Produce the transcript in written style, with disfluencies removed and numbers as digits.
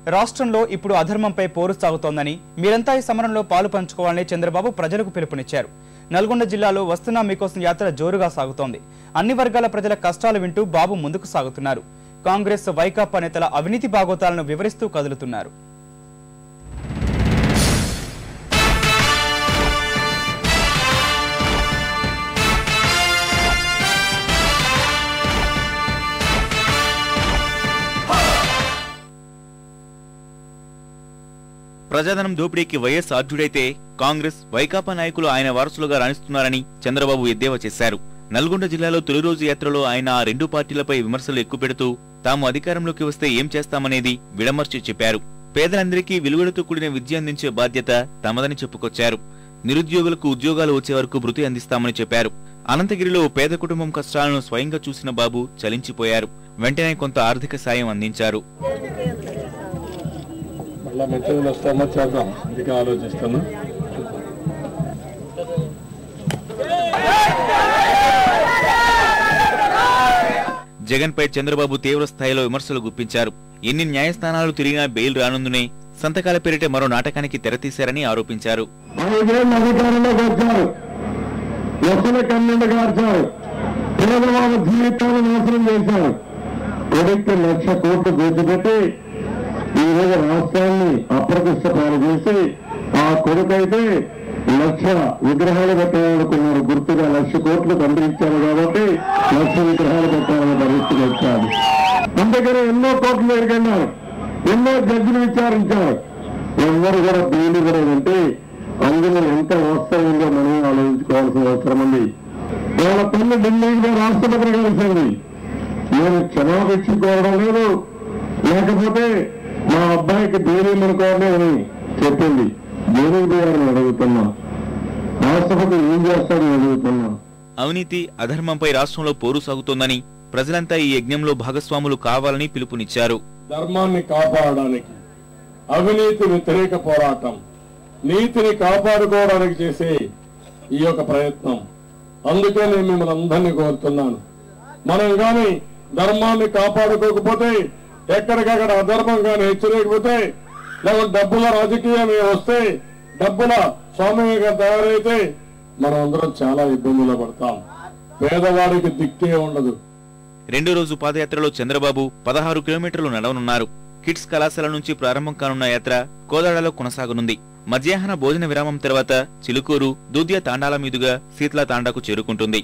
రాష్ట్రంలో ఇప్పుడు అధర్మంపై పోరు సాగుతోందని, మీరంతా ఈ సమరంలో పాలు పంచుకోవాలని చంద్రబాబు ప్రజలకు పిలుపునిచ్చారు. నల్గొండ జిల్లాలో వస్తున్నా మీకోసం యాత్ర జోరుగా సాగుతోంది. అన్ని వర్గాల ప్రజల కష్టాలు వింటూ బాబు ముందుకు సాగుతున్నారు. కాంగ్రెస్, వైకాపా నేతల అవినీతి బాగోతాలను వివరిస్తూ కదులుతున్నారు. ప్రజాధనం దోపిడీకి వైఎస్ ఆర్జుడైతే కాంగ్రెస్, వైకాపా నాయకులు ఆయన వారసులుగా రాణిస్తున్నారని చంద్రబాబు ఎద్దేవా చేశారు. నల్గొండ జిల్లాలో తొలి రోజు యాత్రలో ఆయన ఆ రెండు పార్టీలపై విమర్శలు ఎక్కుపెడుతూ తాము అధికారంలోకి వస్తే ఏం చేస్తామనేది విడమర్చి చెప్పారు. పేదలందరికీ విలువలతో కూడిన విద్య అందించే బాధ్యత తమదని చెప్పుకొచ్చారు. నిరుద్యోగులకు ఉద్యోగాలు వచ్చే వరకు భృతి అందిస్తామని చెప్పారు. అనంతగిరిలో పేద కుటుంబం కష్టాలను స్వయంగా చూసిన బాబు చలించిపోయారు. వెంటనే కొంత ఆర్థిక సాయం అందించారు. జగన్ పై చంద్రబాబు తీవ్ర స్థాయిలో విమర్శలు గుప్పించారు. ఎన్ని న్యాయస్థానాలు తిరిగినా బెయిల్ రానందునే సంతకాల పేరిట మరో నాటకానికి తెరతీశారని ఆరోపించారు. ఈ రోజు రాష్ట్రాన్ని అప్రతిష్ట పాలు చేసి ఆ కొడుకైతే 1,00,000 విగ్రహాలు పెట్టాలనుకున్నారు. గుర్తుగా 1,00,000 కోట్లు పంపించారు కాబట్టి 1,00,000 విగ్రహాలు పెట్టాలనే పరిస్థితి వచ్చారు. అందుకని ఎన్నో కోట్లు ఎరిగన్నారు, ఎన్నో జడ్జిలు విచారించారు. ఎవరు కూడా బెయిల్ కూడా ఉంటే అందులో ఎంత వాస్తవంగా మనం ఆలోచించుకోవాల్సిన అవసరం ఉంది. వాళ్ళ పన్ను ఢిల్లీలో రాష్ట్రపతిని కలిసింది. నేను క్షమాపించుకోవడం లేదు, లేకపోతే మా అబ్బాయికి బెయిల్ అనుకోవాలి అని చెప్పింది. బెయిల్ గారిని అడుగుతున్నా, రాష్ట్రపతి ఏం చేస్తాడని అడుగుతున్నా. అవినీతి, అధర్మంపై రాష్ట్రంలో పోరు సాగుతోందని, ప్రజలంతా ఈ యజ్ఞంలో భాగస్వాములు కావాలని పిలుపునిచ్చారు. ధర్మాన్ని కాపాడడానికి, అవినీతి వ్యతిరేక పోరాటం, నీతిని కాపాడుకోవడానికి చేసే ఈ యొక్క ప్రయత్నం. అందుకే నేను మిమ్మల్ని అందరినీ కోరుతున్నాను, మనం కానీ ధర్మాన్ని కాపాడుకోకపోతే, ఎక్కడికక్కడ అధర్మం కానీ హెచ్చరికపోతే, లేకపోతే డబ్బుల రాజకీయం వస్తే, డబ్బుల స్వామ్యంగా తయారైతే మనం అందరం చాలా ఇబ్బందులు పడతాం. పేదవాడికి దిక్కే ఉండదు. రెండో రోజు పాదయాత్రలో చంద్రబాబు 16 కిలోమీటర్లు నడవనున్నారు. కిడ్స్ కళాశాల నుంచి ప్రారంభం కానున్న యాత్ర కోదాడలో కొనసాగనుంది. మధ్యాహ్న భోజన విరామం తర్వాత చిలుకూరు, దూద్య తాండాల మీదుగా శీతల తాండాకు చేరుకుంటుంది.